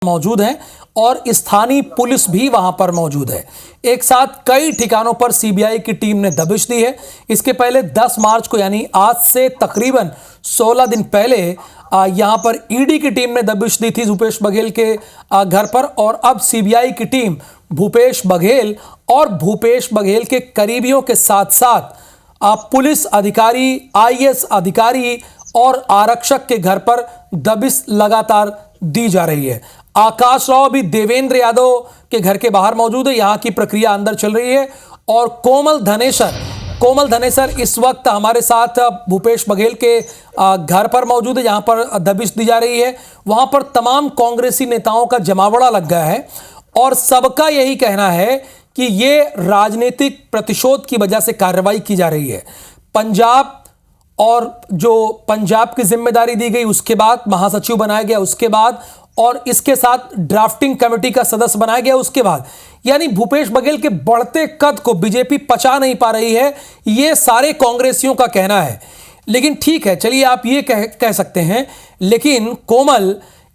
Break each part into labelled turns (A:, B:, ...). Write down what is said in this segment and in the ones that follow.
A: मौजूद हैं और स्थानीय पुलिस भी वहां पर मौजूद है। एक साथ कई ठिकानों पर सीबीआई की टीम ने दबिश दी है। इसके पहले 10 मार्च को यानी आज से तकरीबन 16 दिन पहले यहां पर ईडी की टीम ने दबिश दी थी भूपेश बघेल के घर पर, और अब सीबीआई की टीम भूपेश बघेल और भूपेश बघेल के करीबियों के साथ साथ पुलिस अधिकारी, आईएएस अधिकारी और आरक्षक के घर पर दबिश लगातार दी जा रही है। आकाश राव भी देवेंद्र यादव के घर के बाहर मौजूद है। यहां की प्रक्रिया अंदर चल रही है और कोमल धनेसर इस वक्त हमारे साथ भूपेश बघेल के घर पर मौजूद है, जहां पर दबिश दी जा रही है। वहां पर तमाम कांग्रेसी नेताओं का जमावड़ा लग गया है और सबका यही कहना है कि ये राजनीतिक प्रतिशोध की वजह से कार्रवाई की जा रही है। पंजाब और जो पंजाब की जिम्मेदारी दी गई, उसके बाद महासचिव बनाया गया, उसके बाद और इसके साथ ड्राफ्टिंग कमेटी का सदस्य बनाया गया, उसके बाद यानी भूपेश बघेल के बढ़ते कद को बीजेपी पचा नहीं पा रही है, ये सारे कांग्रेसियों का कहना है। लेकिन ठीक है, चलिए आप ये कह सकते हैं, लेकिन कोमल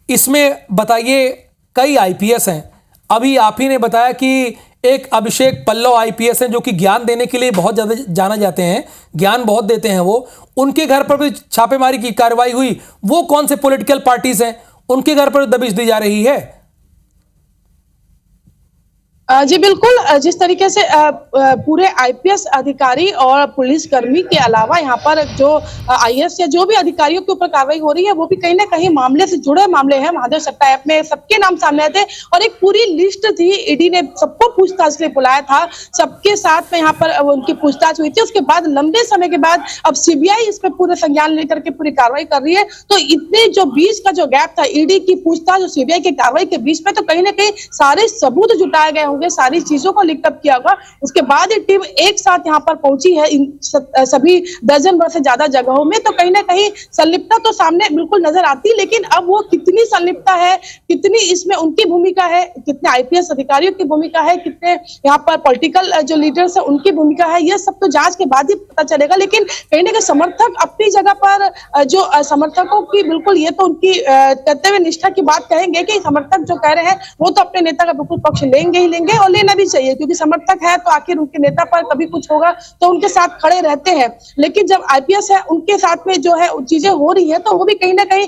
A: इसमें बताइए, कई आईपीएस हैं। अभी आप ही ने बताया कि एक अभिषेक पल्लव आईपीएस हैं जो कि ज्ञान देने के लिए बहुत ज़्यादा जाना जाते हैं, ज्ञान बहुत देते हैं वो, उनके घर पर भी छापेमारी की कार्रवाई हुई। वो कौन से पॉलिटिकल पार्टीज हैं, उनके घर पर दबिश दी जा रही है?
B: जी बिल्कुल, जिस तरीके से पूरे आईपीएस अधिकारी और पुलिस कर्मी के अलावा यहाँ पर जो आईएएस या जो भी अधिकारियों के ऊपर कार्रवाई हो रही है, वो भी कहीं ना कहीं मामले से जुड़े मामले हैं। महादेव सट्टा ऐप में सबके नाम सामने आए थे और एक पूरी लिस्ट थी। ईडी ने सबको पूछताछ के लिए बुलाया था, सबके साथ में यहाँ पर उनकी पूछताछ हुई थी। उसके बाद लंबे समय के बाद अब सीबीआई इस पर पूरे संज्ञान लेकर के पूरी कार्रवाई कर रही है। तो इतने जो बीच का जो गैप था ईडी की पूछताछ और सीबीआई की कार्रवाई के बीच में, तो कहीं ना कहीं सारे सबूत जुटाए गए, सारी चीजों को लिंकअप किया होगा। उसके बाद ये टीम एक साथ यहाँ पर पहुंची है इन सभी दर्जन भर से ज्यादा जगहों में। तो कहीं ना कहीं संलिप्तता तो सामने बिल्कुल नजर आती है, लेकिन अब वो कितनी संलिप्तता है, कितनी इसमें उनकी भूमिका है, कितने आईपीएस अधिकारियों की भूमिका है, कितने यहाँ पर पॉलिटिकल जो लीडर्स है उनकी भूमिका है, ये सब तो जांच के बाद ही पता चलेगा। लेकिन कहीं ना कहीं समर्थक अपनी जगह पर, जो समर्थकों की बिल्कुल ये तो उनकी कर्तव्य निष्ठा की बात कहेंगे कि समर्थक जो कह रहे हैं वो तो अपने नेता का बिल्कुल पक्ष लेंगे ही लेंगे और लेना भी चाहिए, क्योंकि समर्थक है तो आखिर उनके नेता पर कभी कुछ होगा तो उनके साथ खड़े रहते हैं। लेकिन जब आईपीएस है उनके साथ में जो है चीजें हो रही है, तो वो भी कहीं ना कहीं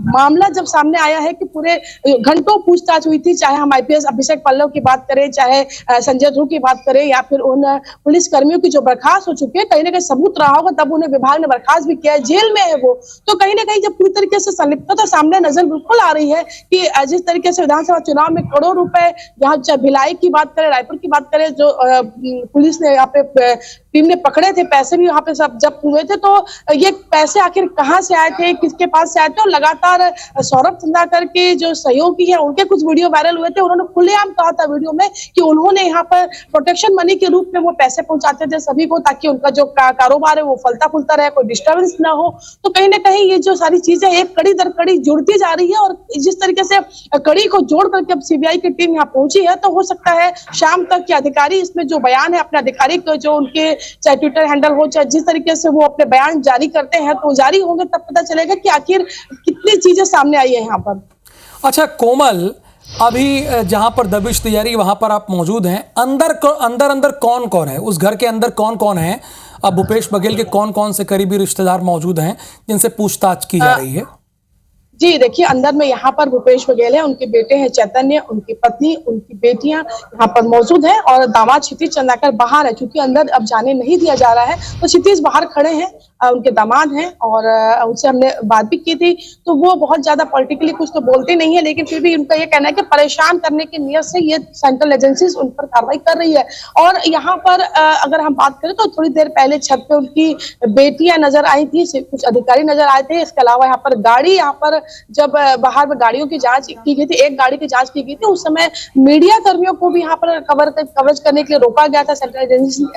B: मामला जब सामने आया है कि पूरे घंटों पूछताछ हुई थी, चाहे हम आईपीएस अभिषेक पल्लव की बात करें, चाहे संजय ध्रुव की बात करें, या फिर उन पुलिस कर्मियों की जो बर्खास्त हो चुके हैं, कहीं ना कहीं सबूत रहा होगा तब उन्हें विभाग ने बर्खास्त भी किया है, जेल में है वो। तो कहीं ना कहीं जब पूरी तरीके से संलिप्तता सामने नजर बिल्कुल आ रही है कि जिस तरीके से विधानसभा चुनाव में करोड़ रुपए, यहाँ भिलाई की बात करें, रायपुर की बात करें, जो पुलिस ने यहाँ पे टीम ने पकड़े थे, पैसे भी वहां पे सब जब्त हुए थे। तो ये पैसे आखिर कहां से आए थे, किसके पास से आए थे? और लगातार सौरभ चंद्राकर के जो सहयोगी है उनके कुछ वीडियो वायरल हुए थे। उन्होंने खुलेआम कहा था वीडियो में कि उन्होंने यहाँ पर प्रोटेक्शन मनी के रूप में वो पैसे पहुंचाते थे सभी को, ताकि उनका जो कारोबार है वो फलता फूलता रहे, कोई डिस्टर्बेंस ना हो। तो कहीं ना कहीं ये जो सारी चीजें एक कड़ी दर कड़ी जुड़ती जा रही है और जिस तरीके से कड़ी को जोड़ करके अब सीबीआई की टीम यहाँ पहुंची है, तो हो सकता है शाम तक के अधिकारी इसमें जो बयान है अपने आधिकारिक, जो उनके चाहे ट्विटर हैंडल हो, चाहे जिस तरीके से वो अपने बयान जारी करते हैं, तो जारी होंगे तब पता चलेगा कि आखिर कितनी चीजें सामने आई है यहाँ पर।
A: अच्छा कोमल, अभी जहां पर दबिश दी जा रही है वहां पर आप मौजूद हैं, अंदर कौन कौन है उस घर के अंदर, कौन कौन है? अब भूपेश बघेल के कौन कौन से करीबी रिश्तेदार मौजूद हैं जिनसे पूछताछ की जा रही है?
B: जी देखिए, अंदर में यहाँ पर भूपेश बघेल है, उनके बेटे हैं चैतन्य, उनकी पत्नी, उनकी बेटियां यहाँ पर मौजूद हैं और दामाद क्षितिज चंद्राकर बाहर है, क्योंकि अंदर अब जाने नहीं दिया जा रहा है। तो क्षितिज बाहर खड़े हैं, उनके दामाद हैं और उनसे हमने बात भी की थी। तो वो बहुत ज्यादा पॉलिटिकली कुछ तो बोलते नहीं है, लेकिन फिर भी उनका ये कहना है कि परेशान करने की नियत से ये सेंट्रल एजेंसीज उन पर कार्रवाई कर रही है। और यहाँ पर अगर हम बात करें तो थोड़ी देर पहले छत पे उनकी बेटियां नजर आई थी, कुछ अधिकारी नजर आए थे। इसके अलावा यहाँ पर गाड़ी, यहाँ पर जब बाहर में गाड़ियों की जांच की गई थी, एक गाड़ी की जांच की गई थी, उस समय मीडिया कर्मियों को भी यहाँ पर कवरेज करने के लिए रोका गया था सेंट्रल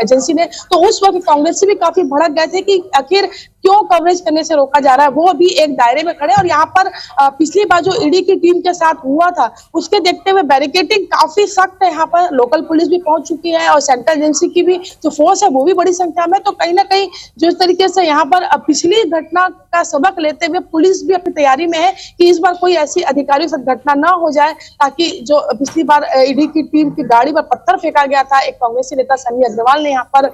B: एजेंसी ने। तो उस वक्त कांग्रेस से भी काफी भड़क गए थे कि आखिर क्यों कवरेज करने से रोका जा रहा है, वो भी एक दायरे में खड़े। और यहाँ पर पिछली बार जो ईडी की टीम के साथ हुआ था उसके देखते हुए बैरिकेडिंग काफी सख्त है। यहाँ पर लोकल पुलिस भी पहुंच चुकी है और सेंट्रल एजेंसी की भी जो फोर्स है वो भी बड़ी संख्या में। तो कहीं ना कहीं जो इस तरीके से यहाँ पर पिछली घटना का सबक लेते हुए पुलिस भी अपनी तैयारी में है कि इस बार कोई ऐसी अधिकारियों से घटना ना हो जाए, ताकि जो पिछली बार ईडी की टीम की गाड़ी पर पत्थर फेंका गया था, एक कांग्रेसी नेता सनी अग्रवाल ने यहाँ पर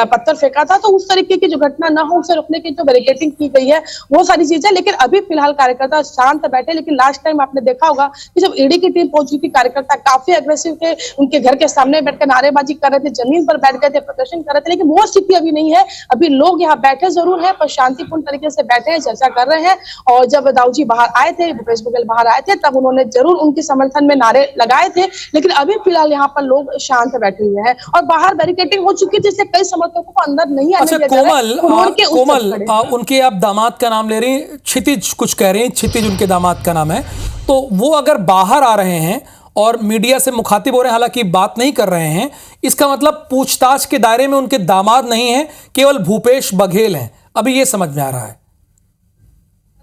B: पत्थर फेंका था, तो उस तरीके की जो घटना ना हो उसे रोकने की जो बैरिकेडिंग की गई है वो सारी चीजें। लेकिन अभी फिलहाल कार्यकर्ता शांत बैठे। लेकिन लास्ट टाइम आपने देखा होगा कि जब ईडी की टीम पहुंची थी, कार्यकर्ता काफी अग्रेसिव थे, उनके घर के सामने बैठकर नारेबाजी कर रहे थे, जमीन पर बैठ गए थे, प्रदर्शन कर रहे थे। लेकिन वो स्थिति अभी नहीं है। अभी लोग यहाँ बैठे जरूर है पर शांतिपूर्ण तरीके से बैठे हैं, चर्चा कर रहे हैं। और जब दाऊजी बाहर आए थे, भूपेश बघेल बाहर आए थे, तब उन्होंने जरूर उनके समर्थन में नारे लगाए थे। लेकिन अभी फिलहाल यहाँ पर लोग शांत बैठे हुए हैं और बाहर बैरिकेडिंग हो चुकी थी, इससे कई समर्थकों को अंदर नहीं आने दिया जा रहा है।
A: कोमल, उनके आप दामाद का नाम ले रही हैं, क्षितिज कुछ कह रहे हैं, क्षितिज उनके दामाद का नाम है, तो वो अगर बाहर आ रहे हैं और मीडिया से मुखातिब हो रहे हैं, हालांकि बात नहीं कर रहे हैं, इसका मतलब पूछताछ के दायरे में उनके दामाद नहीं है, केवल भूपेश बघेल हैं। अभी ये समझ में आ रहा है,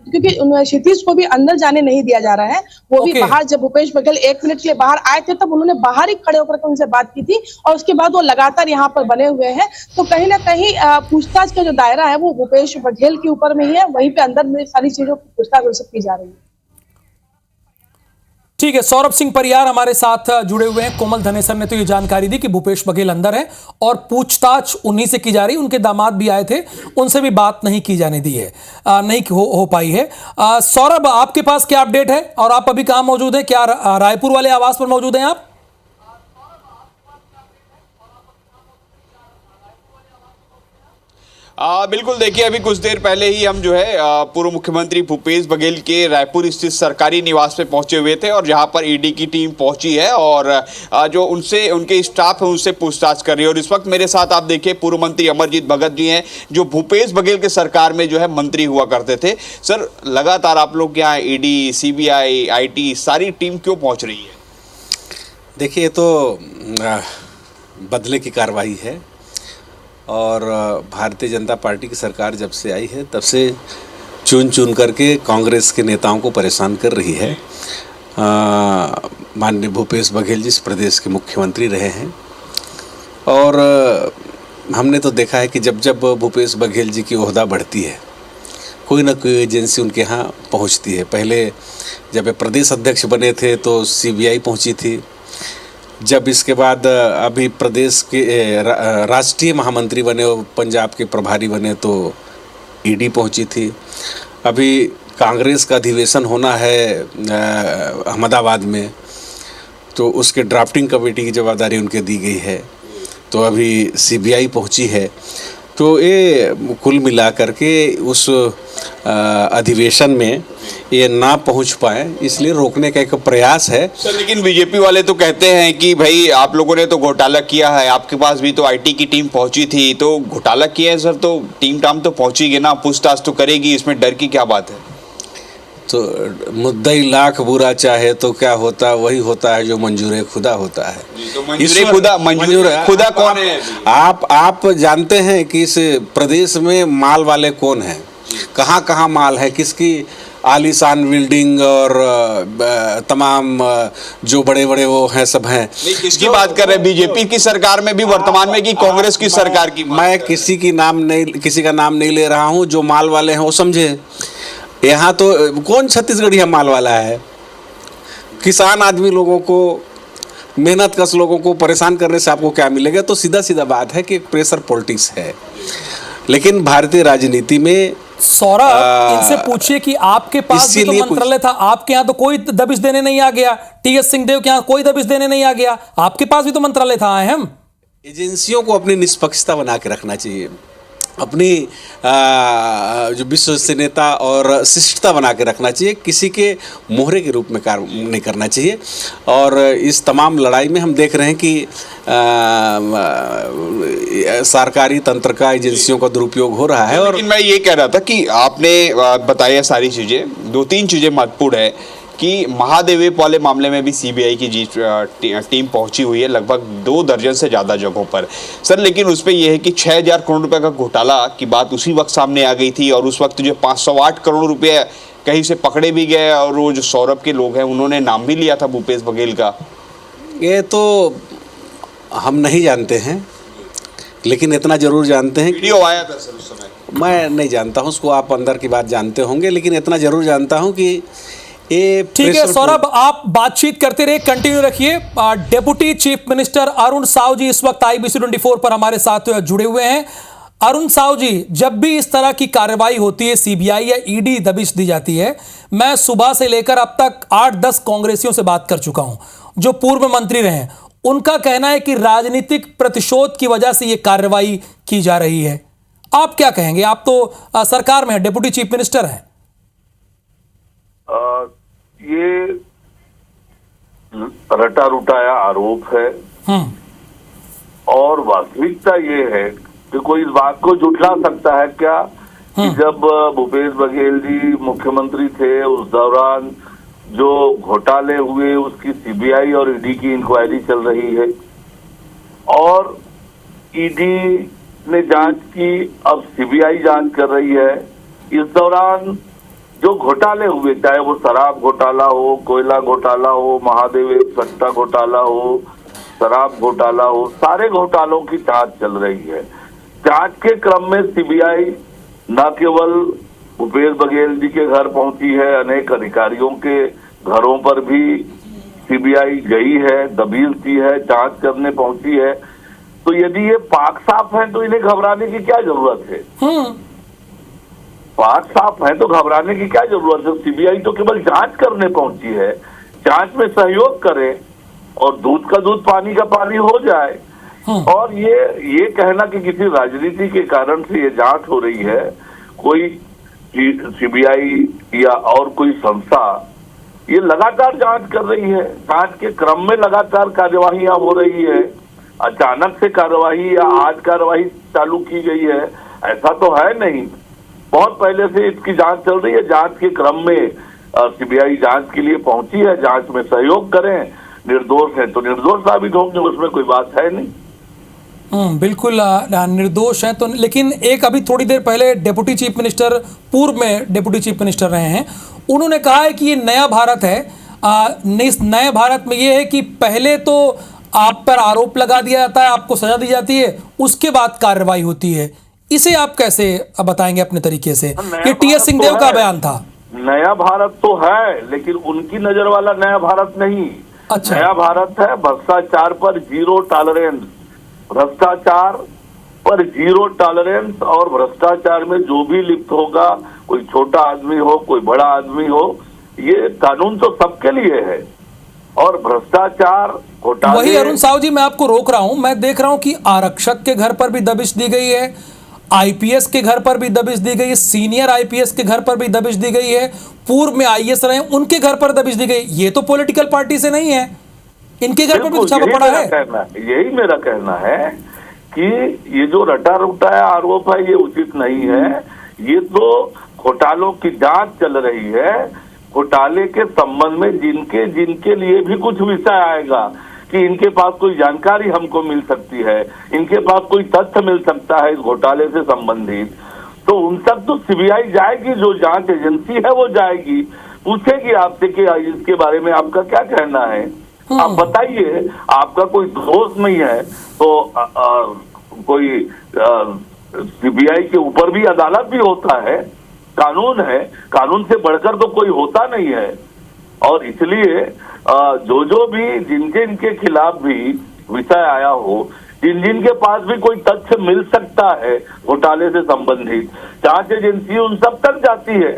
B: क्योंकि क्षितिज को भी अंदर जाने नहीं दिया जा रहा है। वो भी बाहर, जब भूपेश बघेल 1 मिनट के लिए बाहर आए थे तब उन्होंने बाहर ही खड़े होकर उनसे बात की थी और उसके बाद वो लगातार यहाँ पर बने हुए हैं। तो कहीं ना कहीं पूछताछ का जो दायरा है वो भूपेश बघेल के ऊपर में ही है, वहीं पे अंदर में सारी चीजों की पूछताछ की जा रही है।
A: ठीक है, सौरभ सिंह परियार हमारे साथ जुड़े हुए हैं। कोमल धनेसर ने तो ये जानकारी दी कि भूपेश बघेल अंदर है और पूछताछ उन्हीं से की जा रही है। उनके दामाद भी आए थे, उनसे भी बात नहीं की जाने दी है, नहीं हो पाई है। सौरभ, आपके पास क्या अपडेट है और आप अभी कहां मौजूद हैं? क्या रायपुर वाले आवास पर मौजूद हैं आप?
C: बिल्कुल, देखिए अभी कुछ देर पहले ही हम जो है पूर्व मुख्यमंत्री भूपेश बघेल के रायपुर स्थित सरकारी निवास पे पहुंचे हुए थे और जहां पर ईडी की टीम पहुंची है और जो उनसे उनके स्टाफ है उनसे पूछताछ कर रही है। और इस वक्त मेरे साथ आप देखिए पूर्व मंत्री अमरजीत भगत जी हैं, जो भूपेश बघेल के सरकार में जो है मंत्री हुआ करते थे। सर, लगातार आप लोग यहाँ ईडी, CBI, IT सारी टीम क्यों पहुँच रही है?
D: देखिए, ये तो बदले की कार्रवाई है और भारतीय जनता पार्टी की सरकार जब से आई है तब से चुन चुन करके कांग्रेस के नेताओं को परेशान कर रही है। माननीय भूपेश बघेल जी इस प्रदेश के मुख्यमंत्री रहे हैं और हमने तो देखा है कि जब जब भूपेश बघेल जी की ओहदा बढ़ती है कोई ना कोई एजेंसी उनके यहाँ पहुँचती है। पहले जब वे प्रदेश अध्यक्ष बने थे तो CBI पहुँची थी, जब इसके बाद अभी प्रदेश के राष्ट्रीय महामंत्री बने और पंजाब के प्रभारी बने तो ईडी पहुंची थी। अभी कांग्रेस का अधिवेशन होना है अहमदाबाद में, तो उसके ड्राफ्टिंग कमेटी की जवाबदारी उनके दी गई है, तो अभी CBI पहुंची है। तो ये कुल मिला करके उस अधिवेशन में ये ना पहुंच पाए, इसलिए रोकने का एक प्रयास है।
C: सर, लेकिन बीजेपी वाले तो कहते हैं कि भाई आप लोगों ने तो घोटाला किया है, आपके पास भी तो IT की टीम पहुंची थी, तो घोटाला किया है सर, तो टीम टाम तो पहुंचेगी ना, पूछताछ तो करेगी, इसमें डर की क्या बात है?
D: तो मुद्दई लाख बुरा चाहे तो क्या होता, वही होता है जो मंजूर खुदा होता है।
C: तो मंजूर खुदा कौन है?
D: आप जानते हैं कि इस प्रदेश में माल वाले कौन हैं, कहाँ कहाँ माल है, किसकी आलीशान बिल्डिंग और तमाम जो बड़े बड़े वो हैं सब हैं।
C: किसकी बात कर रहे हैं? बीजेपी की सरकार में भी वर्तमान में कि कांग्रेस की सरकार की?
D: मैं किसी का नाम नहीं ले रहा हूँ। जो माल वाले हैं वो समझे। यहाँ तो कौन छत्तीसगढ़ी माल वाला है? किसान आदमी लोगों को, मेहनत कश लोगों को परेशान करने से आपको क्या मिलेगा? तो सीधा सीधा बात है कि प्रेशर पॉलिटिक्स है। लेकिन भारतीय राजनीति में
A: सौरभ, इनसे पूछिए कि आपके पास भी तो मंत्रालय था, आपके यहाँ तो कोई दबिश देने नहीं आ गया। TS सिंहदेव के यहाँ कोई दबिश देने नहीं आ गया, आपके पास भी तो मंत्रालय था। अहम
D: एजेंसियों को अपनी निष्पक्षता बना के रखना चाहिए, अपनी जो विश्वसनीयता और शिष्टता बना के रखना चाहिए, किसी के मोहरे के रूप में कार्य नहीं करना चाहिए। और इस तमाम लड़ाई में हम देख रहे हैं कि सरकारी तंत्र का, एजेंसियों का दुरुपयोग हो रहा है। और
C: लेकिन मैं ये कह रहा था कि आपने बताया सारी चीज़ें, 2-3 चीज़ें महत्वपूर्ण है कि महादेवी वाले मामले में भी सीबीआई की टीम पहुंची हुई है लगभग 2 दर्जन से ज़्यादा जगहों पर। सर लेकिन उस पर यह है कि 6,000 करोड़ रुपए का घोटाला की बात उसी वक्त सामने आ गई थी और उस वक्त जो 508 करोड़ रुपए कहीं से पकड़े भी गए और वो जो सौरभ के लोग हैं उन्होंने नाम भी लिया था भूपेश बघेल का।
D: ये तो हम नहीं जानते हैं, लेकिन इतना जरूर जानते हैं।
C: वीडियो आया था सर उस समय।
D: मैं नहीं जानता हूँ उसको, आप अंदर की बात जानते होंगे, लेकिन इतना जरूर जानता हूँ कि ये
A: ठीक है सौरभ, आप बातचीत करते रहे, कंटिन्यू रखिए। Deputy chief minister Arun Sao ji इस वक्त IBC 24 पर हमारे साथ जुड़े हुए हैं। अरुण साव जी, जब भी इस तरह की कार्रवाई होती है, CBI या ED दबिश दी जाती है, मैं सुबह से लेकर अब तक 8-10 कांग्रेसियों से बात कर चुका हूं जो पूर्व मंत्री रहे हैं। उनका कहना है कि राजनीतिक प्रतिशोध की वजह से यह कार्रवाई की जा रही है। आप क्या कहेंगे? आप तो सरकार में हैं, डेप्यूटी चीफ मिनिस्टर हैं।
E: ये रटा रुटाया आरोप है और वास्तविकता ये है कि कोई इस बात को झुठला सकता है क्या कि जब भूपेश बघेल जी मुख्यमंत्री थे उस दौरान जो घोटाले हुए उसकी CBI और ED की इंक्वायरी चल रही है और ED ने जांच की, अब CBI जांच कर रही है। इस दौरान जो घोटाले हुए, चाहे वो शराब घोटाला हो, कोयला घोटाला हो, महादेव सट्टा घोटाला हो, शराब घोटाला हो, सारे घोटालों की जांच चल रही है। जांच के क्रम में CBI न केवल भूपेश बघेल जी के घर पहुंची है, अनेक अधिकारियों के घरों पर भी CBI गई है, दबीज दी है, जांच करने पहुंची है। तो यदि ये पाक साफ है तो इन्हें घबराने की क्या जरूरत है? पाक साफ है तो घबराने की क्या जरूरत है? CBI तो केवल जांच करने पहुंची है, जांच में सहयोग करे और दूध का दूध पानी का पानी हो जाए। और ये कहना कि किसी राजनीति के कारण से ये जांच हो रही है, कोई CBI या और कोई संस्था ये लगातार जांच कर रही है, जांच के क्रम में लगातार कार्यवाहियां हो रही है। अचानक से कार्यवाही या आज कार्यवाही चालू की गई है ऐसा तो है नहीं, बहुत पहले से इसकी जांच चल रही है। जांच के क्रम में CBI जांच के लिए पहुंची है, जांच में सहयोग करें, निर्दोष है तो निर्दोष साबित होंगे, उसमें कोई बात है नहीं।
A: बिल्कुल निर्दोष है तो। लेकिन एक अभी थोड़ी देर पहले डेप्यूटी चीफ मिनिस्टर, पूर्व में डेप्यूटी चीफ मिनिस्टर रहे हैं, उन्होंने कहा है कि ये नया भारत है। इस नए भारत में ये है कि पहले तो आप पर आरोप लगा दिया जाता है, आपको सजा दी जाती है, उसके बाद कार्रवाई होती है। इसे आप कैसे बताएंगे अपने तरीके से? ये TS सिंहदेव का बयान था।
E: नया भारत तो है लेकिन उनकी नजर वाला नया भारत नहीं।
A: अच्छा।
E: नया भारत है भ्रष्टाचार पर 0 टॉलरेंस, भ्रष्टाचार पर 0 टॉलरेंस और भ्रष्टाचार में जो भी लिप्त होगा, कोई छोटा आदमी हो कोई बड़ा आदमी हो, ये कानून तो सबके लिए है। और भ्रष्टाचार घोटाले,
A: वही अरुण साव जी मैं आपको रोक रहा हूं, मैं देख रहा हूं कि आरक्षक के घर पर भी दबिश दी गई है, IPS के घर पर भी दबिश दी गई है, सीनियर IPS के घर पर भी दबिश दी गई है, पूर्व में IAS रहे उनके घर पर दबिश दी गई। ये तो पॉलिटिकल पार्टी से नहीं है, इनके घर पर भी छापा पड़ा है।
E: यही मेरा कहना है कि ये जो रटा रुटाया आरोप है ये उचित नहीं है। ये तो घोटालों की जांच चल रही है, घोटाले के संबंध में जिनके जिनके लिए भी कुछ विषय आएगा कि इनके पास कोई जानकारी हमको मिल सकती है, इनके पास कोई तथ्य मिल सकता है इस घोटाले से संबंधित, तो उन तक तो CBI जाएगी, जो जांच एजेंसी है वो जाएगी, पूछेगी आपसे कि इसके बारे में आपका क्या कहना है, आप बताइए। आपका कोई दोष नहीं है तो कोई CBI के ऊपर भी अदालत भी होता है, कानून है, कानून से बढ़कर तो कोई होता नहीं है। और इसलिए जो भी जिनके खिलाफ भी विषय आया हो, जिनके पास भी कोई तथ्य मिल सकता है घोटाले से संबंधित, जांच एजेंसी उन सब तक जाती है।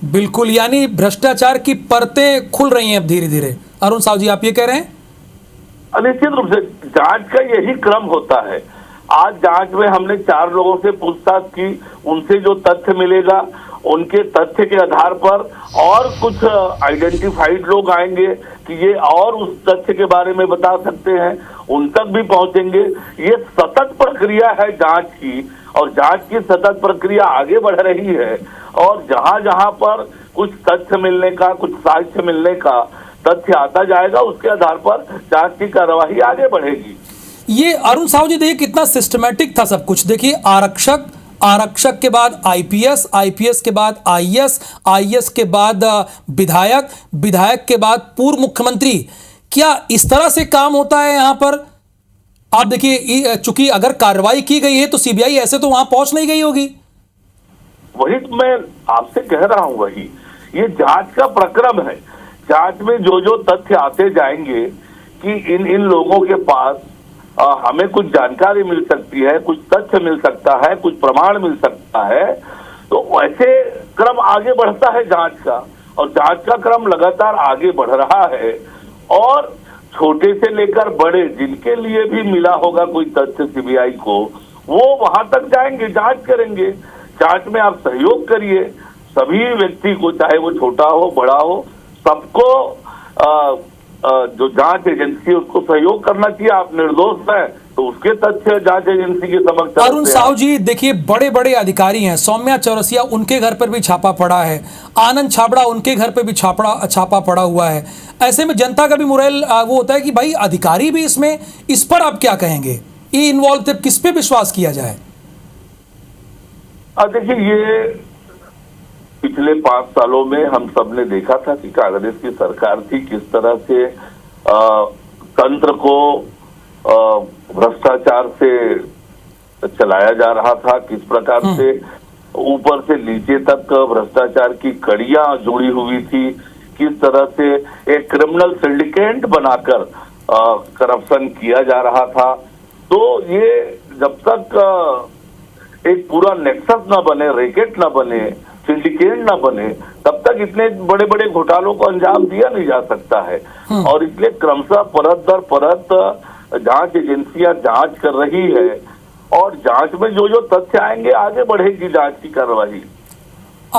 A: बिल्कुल, यानी भ्रष्टाचार की परतें खुल रही हैं अब धीरे धीरे। अरुण साव जी आप ये कह रहे हैं?
E: निश्चित रूप से जांच का यही क्रम होता है। आज जांच में हमने 4 लोगों से पूछताछ की, उनसे जो तथ्य मिलेगा उनके तथ्य के आधार पर और कुछ आइडेंटिफाइड लोग आएंगे कि ये और उस तथ्य के बारे में बता सकते हैं, उन तक भी पहुंचेंगे। ये सतत प्रक्रिया है जांच की, और जांच की सतत प्रक्रिया आगे बढ़ रही है। और जहां जहां पर कुछ तथ्य मिलने का, कुछ साक्ष्य मिलने का तथ्य आता जाएगा, उसके आधार पर जांच की कार्यवाही आगे बढ़ेगी।
A: ये अरुण साहू जी देखिए कितना सिस्टमैटिक था सब कुछ। देखिए आरक्षक के बाद आईपीएस, आईपीएस के बाद आईएएस, आईएएस के बाद विधायक, विधायक के बाद पूर्व मुख्यमंत्री। क्या इस तरह से काम होता है यहाँ पर? आप देखिए चूंकि अगर कार्रवाई की गई है तो सीबीआई ऐसे तो वहां पहुंच नहीं गई होगी।
E: वही तो मैं आपसे कह रहा हूं, वही ये जांच का प्रक्रम है। जांच में जो जो तथ्य आते जाएंगे कि इन लोगों के पास हमें कुछ जानकारी मिल सकती है, कुछ तथ्य मिल सकता है, कुछ प्रमाण मिल सकता है, तो ऐसे क्रम आगे बढ़ता है जांच का। और जांच का क्रम लगातार आगे बढ़ रहा है और छोटे से लेकर बड़े जिनके लिए भी मिला होगा कोई तथ्य सीबीआई को, वो वहां तक जाएंगे, जांच करेंगे। जांच में आप सहयोग करिए, सभी व्यक्ति को, चाहे वो छोटा हो बड़ा हो, सबको जो जांच एजेंसी है उसको सहयोग करना चाहिए। आप निर्दोष हैं तो उसके तथ्य जांच एजेंसी के समक्ष।
A: अरुण साहू जी देखिए बड़े बड़े अधिकारी हैं, सौम्या चौरसिया उनके घर पर भी छापा पड़ा है, आनंद छाबड़ा उनके घर पर भी छापा पड़ा हुआ है। ऐसे में जनता का भी मोरल वो होता है कि भाई अधिकारी भी इसमें, इस पर आप क्या कहेंगे? ये इन्वॉल्व थे, किस पे विश्वास किया जाए?
E: देखिए ये पिछले 5 सालों में हम सब ने देखा था कि कांग्रेस की सरकार थी, किस तरह से तंत्र को भ्रष्टाचार से चलाया जा रहा था, किस प्रकार से ऊपर से नीचे तक भ्रष्टाचार की कड़ियां जुड़ी हुई थी, किस तरह से एक क्रिमिनल सिंडिकेट बनाकर करप्शन किया जा रहा था। तो ये जब तक एक पूरा नेक्सस न बने, रैकेट न बने, सिंडिकेट न बने, तब तक इतने बड़े बड़े घोटालों को अंजाम दिया नहीं जा सकता है। और इसलिए क्रमशः परत दर परत जांच एजेंसियां जांच कर रही है और जांच में जो जो तथ्य आएंगे आगे बढ़ेगी जांच की कार्यवाही।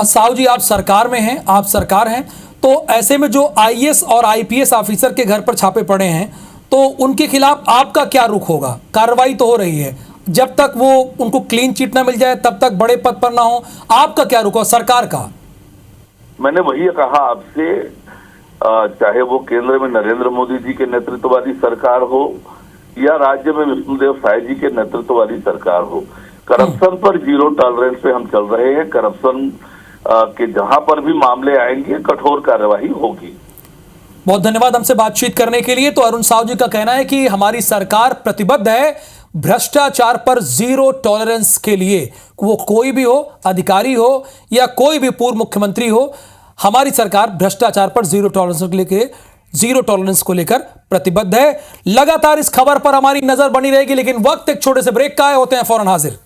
A: साहू जी आप सरकार में हैं, आप सरकार हैं, तो ऐसे में जो आईएएस और आईपीएस ऑफिसर के घर पर छापे पड़े हैं तो उनके खिलाफ आपका क्या रुख होगा? कार्रवाई तो हो रही है, जब तक वो उनको क्लीन चिट ना मिल जाए तब तक बड़े पद पर ना हो, आपका क्या रुख हो सरकार का?
E: मैंने वही कहा आपसे, चाहे वो केंद्र में नरेंद्र मोदी जी के नेतृत्व वाली सरकार हो या राज्य में विष्णुदेव साय जी के नेतृत्व वाली सरकार हो, करप्शन पर जीरो टॉलरेंस पे हम चल रहे हैं। करप्शन के जहां पर भी मामले आएंगे कठोर कार्यवाही होगी।
A: बहुत धन्यवाद हमसे बातचीत करने के लिए। तो अरुण साहू जी का कहना है कि हमारी सरकार प्रतिबद्ध है भ्रष्टाचार पर जीरो टॉलरेंस के लिए। वो कोई भी हो, अधिकारी हो या कोई भी पूर्व मुख्यमंत्री हो, हमारी सरकार भ्रष्टाचार पर जीरो टॉलरेंस को लेकर प्रतिबद्ध है। लगातार इस खबर पर हमारी नजर बनी रहेगी, लेकिन वक्त एक छोटे से ब्रेक का है, होते हैं फौरन हाजिर।